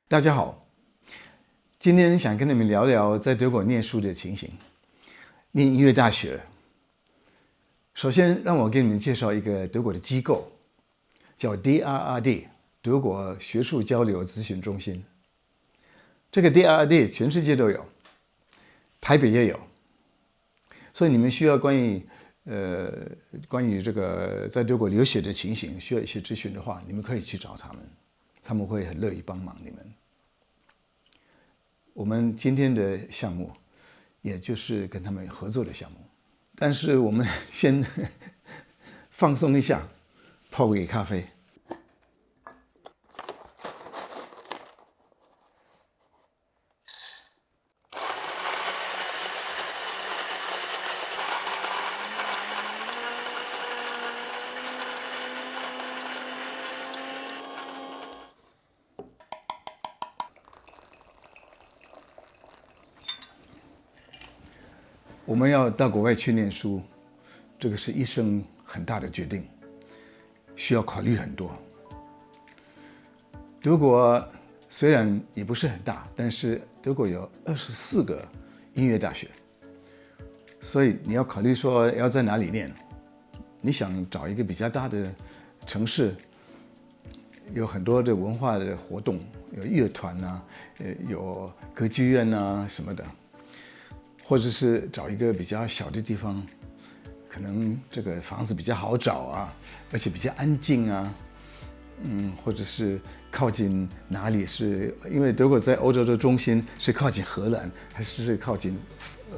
大家好，今天想跟你们聊聊在德国念书的情形。念音乐大学，首先让我给你们介绍一个德国的机构，叫 DRRD， 德国学术交流咨询中心。这个 DRRD 全世界都有，台北也有，所以你们需要关于这个在德国留学的情形，需要一些咨询的话，你们可以去找他们，他们会很乐意帮忙你们。我们今天的项目，也就是跟他们合作的项目，但是我们先放松一下，泡杯咖啡。我们要到国外去念书，这个是一生很大的决定，需要考虑很多。德国虽然也不是很大，但是德国有24个音乐大学，所以你要考虑说要在哪里念。你想找一个比较大的城市，有很多的文化的活动，有乐团啊，有歌剧院啊什么的。或者是找一个比较小的地方，可能这个房子比较好找啊，而且比较安静啊，或者是靠近哪里是？因为德国在欧洲的中心，是靠近荷兰，还是靠近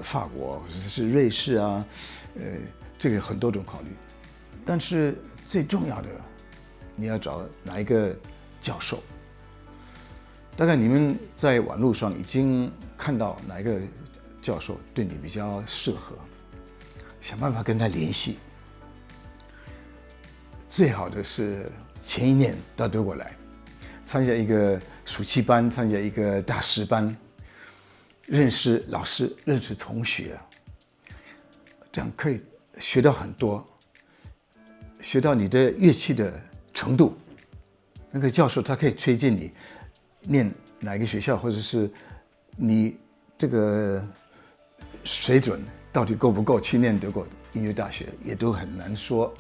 法国，或者是瑞士啊？这个很多种考虑。但是最重要的，你要找哪一个教授？大概你们在网络上已经看到哪一个教授对你比较适合，想办法跟他联系。最好的是前一年到德国来，参加一个暑期班，参加一个大师班，认识老师，认识同学，这样可以学到很多，学到你的乐器的程度。那个教授他可以推荐你念哪一个学校，或者是你这个水准到底够不够去念德国音乐大学，也都很难说。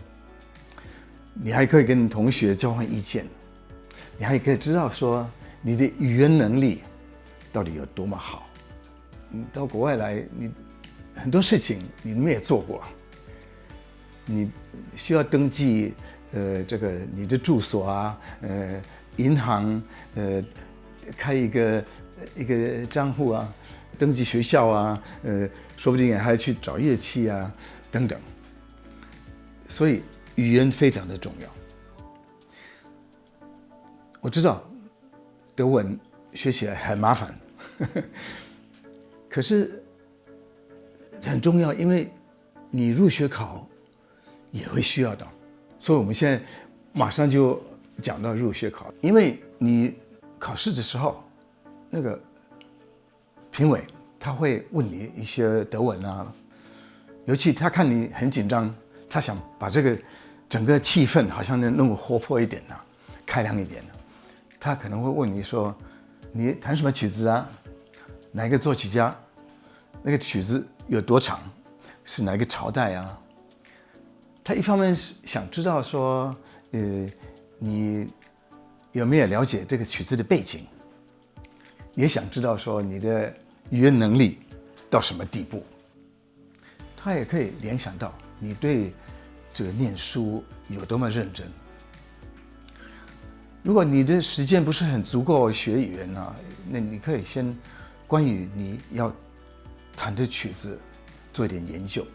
你还可以跟同学交换意见，你还可以知道说你的语言能力到底有多么好。你到国外来，你很多事情你们也做过，你需要登记这个你的住所啊，银行开一个账户啊。登记学校啊，说不定还去找乐器啊，等等。所以语言非常的重要。我知道德文学起来很麻烦，可是很重要，因为你入学考也会需要到。所以我们现在马上就讲到入学考，因为你考试的时候，那个评委他会问你一些德文啊，尤其他看你很紧张，他想把这个整个气氛好像能弄活泼一点啊，开朗一点啊，他可能会问你说，你弹什么曲子啊？哪一个作曲家？那个曲子有多长？是哪一个朝代啊？他一方面是想知道说，你有没有了解这个曲子的背景？也想知道说你的语言能力到什么地步，他也可以联想到你对这个念书有多么认真。如果你的时间不是很足够学语言啊，那你可以先关于你要弹的曲子做一点研究，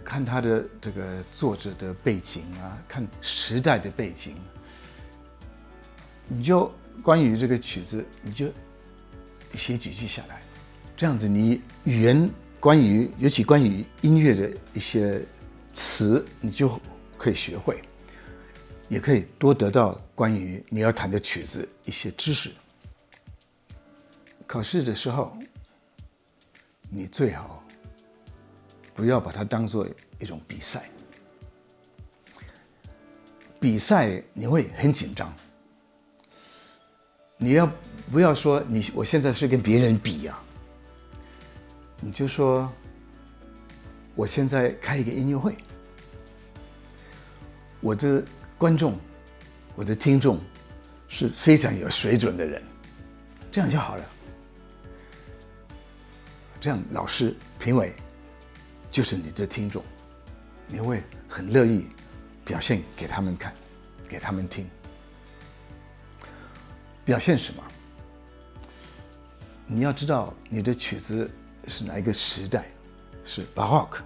看他的这个作者的背景啊，看时代的背景，你就关于这个曲子，你就写几句下来，这样子你语言尤其关于音乐的一些词，你就可以学会，也可以多得到关于你要弹的曲子一些知识。考试的时候，你最好不要把它当作一种比赛。比赛你会很紧张，你不要说我现在是跟别人比呀，你就说我现在开一个音乐会，我的观众，我的听众是非常有水准的人，这样就好了。这样老师、评委就是你的听众，你会很乐意表现给他们看，给他们听。表现什么？你要知道你的曲子是哪一个时代，是 Baroque，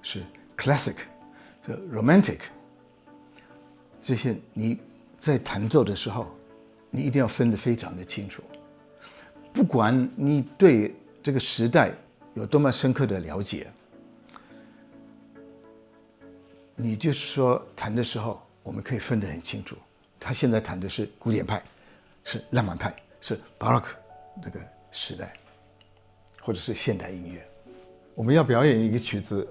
是 Classic， 是 Romantic。这些你在弹奏的时候，你一定要分得非常的清楚。不管你对这个时代有多么深刻的了解，你就是说弹的时候，我们可以分得很清楚。他现在弹的是古典派，是浪漫派，是 Baroque 那个时代，或者是现代音乐。我们要表演一个曲子，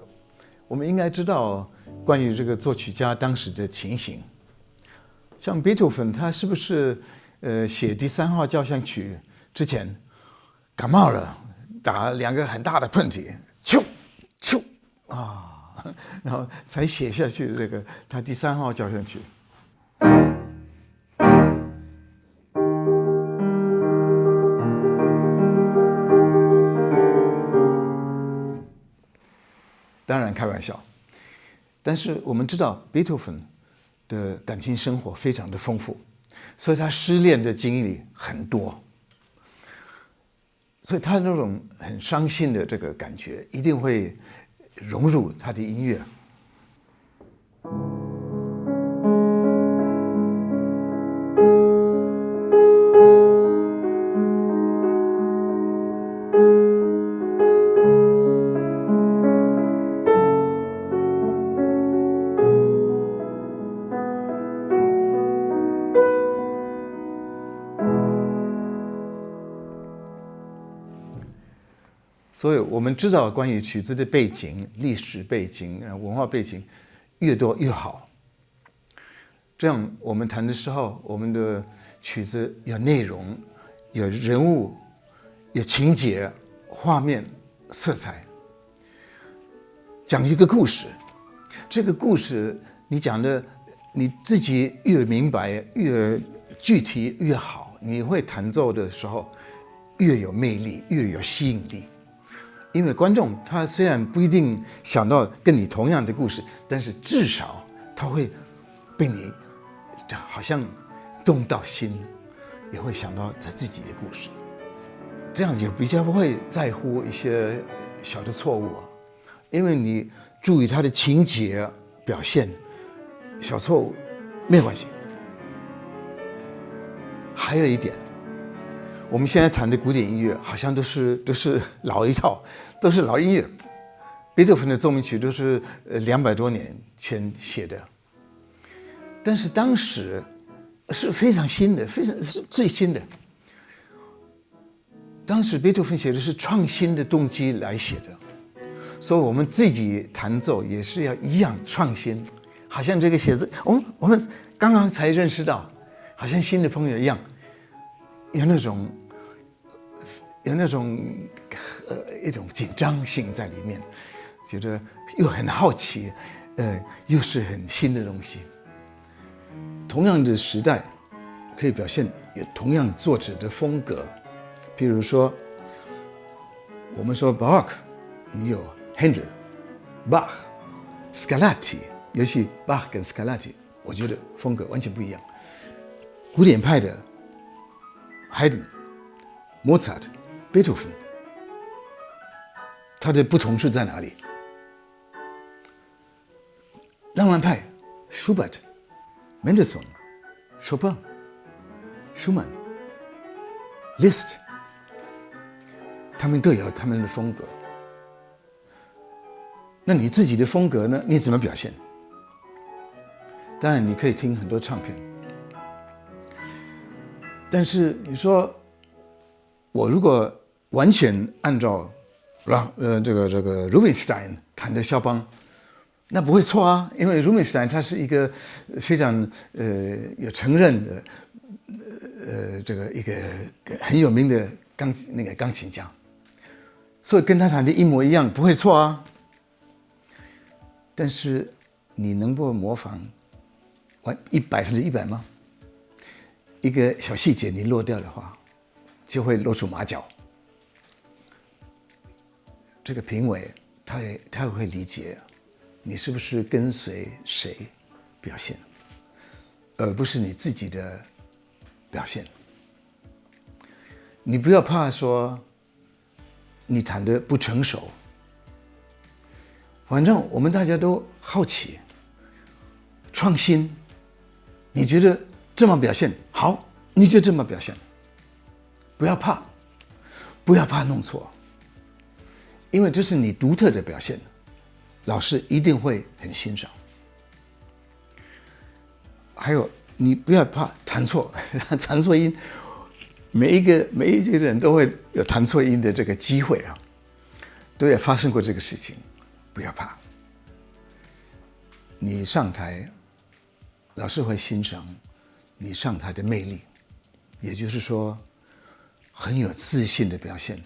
我们应该知道关于这个作曲家当时的情形。像贝多芬，他是不是写第3号交响曲之前感冒了，打2个很大的喷嚏，啾啊，然后才写下去这个他第3号交响曲。当然开玩笑，但是我们知道贝多芬的感情生活非常的丰富，所以他失恋的经历很多，所以他那种很伤心的这个感觉一定会融入他的音乐。所以我们知道关于曲子的背景、历史背景、文化背景越多越好。这样我们弹的时候，我们的曲子有内容、有人物、有情节、画面、色彩，讲一个故事。这个故事你讲的你自己越明白、越具体越好，你会弹奏的时候越有魅力、越有吸引力。因为观众他虽然不一定想到跟你同样的故事，但是至少他会被你好像动到心，也会想到他自己的故事，这样就比较不会在乎一些小的错误，因为你注意他的情节表现，小错误没有关系。还有一点，我们现在谈的古典音乐好像都是老一套，都是老音乐。贝多芬的奏鸣曲都是200多年前写的，但是当时是非常新的，非常是最新的。当时贝多芬写的是创新的动机来写的，所以我们自己弹奏也是要一样创新，好像这个写字，我们刚刚才认识到，好像新的朋友一样，有那种一种紧张性在里面，觉得又很好奇，又是很新的东西。同样的时代可以表现有同样作者的风格，比如说我们说 Baroque， 你有 Handel、Bach、Scarlatti， 尤其 Bach 跟 Scarlatti， 我觉得风格完全不一样。古典派的 Haydn、Mozart、贝多芬，它的不同是在哪里？浪漫派 Schubert、Mendelssohn、Chopin、Schumann、Liszt， 他们各有他们的风格。那你自己的风格呢？你怎么表现？当然，你可以听很多唱片，但是你说我如果完全按照这个 Rubinstein 弹的肖邦，那不会错啊，因为 Rubinstein 他是一个非常有承认的这个一个很有名的钢琴家，所以跟他弹的一模一样不会错啊。但是你能够模仿100%吗？一个小细节你落掉的话，就会露出马脚。这个评委他也会理解你是不是跟随谁表现，而不是你自己的表现。你不要怕说你弹得不成熟，反正我们大家都好奇、创新。你觉得这么表现好，你就这么表现，不要怕，不要怕弄错，因为这是你独特的表现，老师一定会很欣赏。还有，你不要怕弹错，弹错音，每一个人都会有弹错音的这个机会啊，都也发生过这个事情，不要怕。你上台，老师会欣赏你上台的魅力，也就是说，很有自信的表现，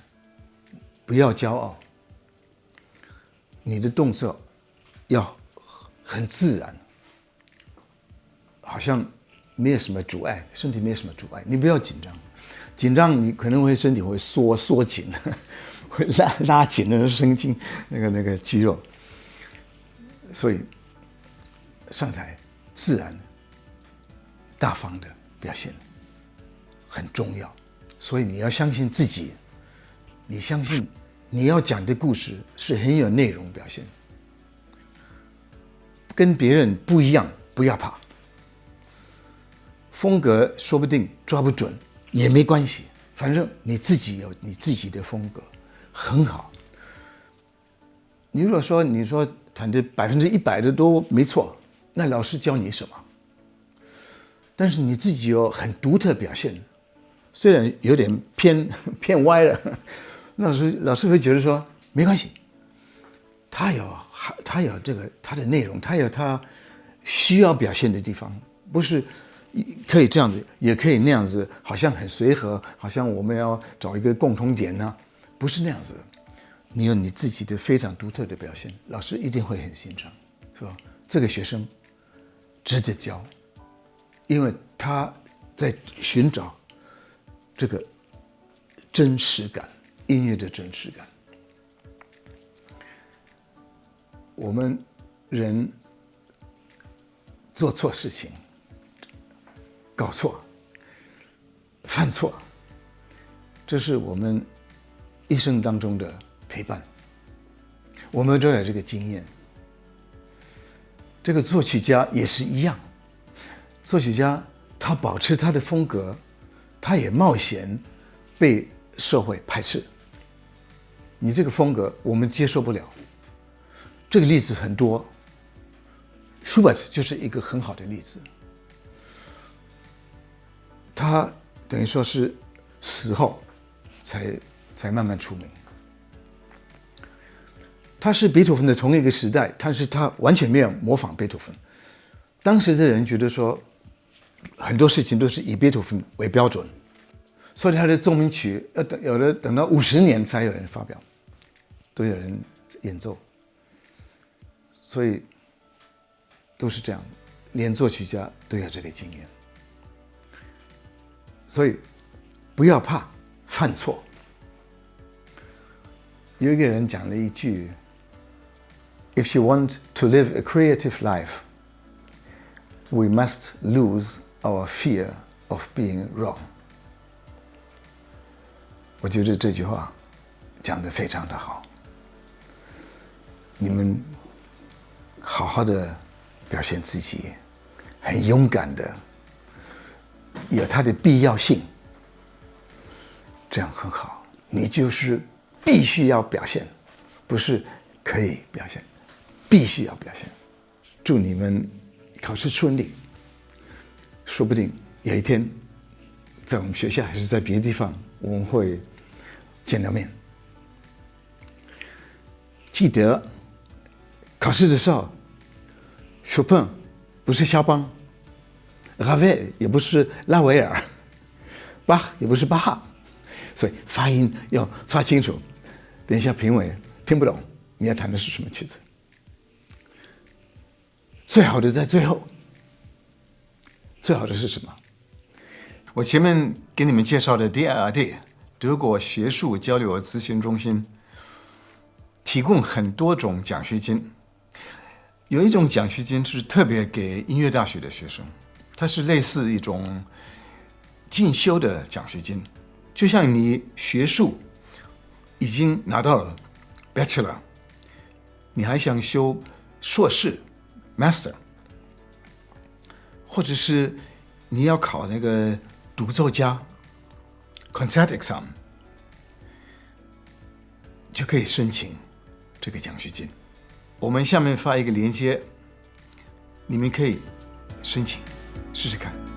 不要骄傲。你的动作要很自然，好像没有什么阻碍，身体没有什么阻碍，你不要紧张。紧张你可能会身体会缩紧，会拉紧那个神经，那个肌肉。所以上台自然大方的表现很重要。所以你要相信自己，你相信你要讲的故事是很有内容表现，跟别人不一样，不要怕。风格说不定抓不准也没关系，反正你自己有你自己的风格，很好。你如果说弹的100%的都没错，那老师教你什么？但是你自己有很独特表现，虽然有点偏歪了，老师会觉得说没关系，他有这个他的内容，他有他需要表现的地方，不是可以这样子，也可以那样子，好像很随和，好像我们要找一个共同点呢，不是那样子。你有你自己的非常独特的表现，老师一定会很欣赏，是吧？这个学生值得教，因为他在寻找这个真实感，音乐的真实感。我们人做错事情，搞错，犯错，这是我们一生当中的陪伴，我们都有这个经验。这个作曲家也是一样，作曲家他保持他的风格，他也冒险被社会排斥。你这个风格我们接受不了，这个例子很多。Schubert 就是一个很好的例子，他等于说是死后才慢慢出名。他是贝多芬的同一个时代，但是他完全没有模仿贝多芬。当时的人觉得说，很多事情都是以贝多芬为标准，所以他的奏鸣曲有的等到50年才有人发表，都有人演奏，所以都是这样，连作曲家都有这个经验。所以不要怕犯错。有一个人讲了一句 ：“If you want to live a creative life, we must lose our fear of being wrong。”我觉得这句话讲得非常的好。你们好好的表现自己，很勇敢的，有它的必要性，这样很好。你就是必须要表现，不是可以表现，必须要表现。祝你们考试顺利，说不定有一天在我们学校还是在别的地方，我们会见到面。记得考试的时候，Chopin不是肖邦，Ravel也不是拉维尔， Bach 也不是巴哈，所以发音要发清楚。等一下评委听不懂你要弹的是什么曲子。最好的在最后，最好的是什么？我前面给你们介绍的 DIAD 德国学术交流咨询中心提供很多种奖学金，有一种奖学金是特别给音乐大学的学生，它是类似一种进修的奖学金，就像你学术已经拿到了 Bachelor， 你还想修硕士 Master， 或者是你要考那个独奏家 Concert Exam， 就可以申请这个奖学金。我们下面发一个链接，你们可以申请试试看。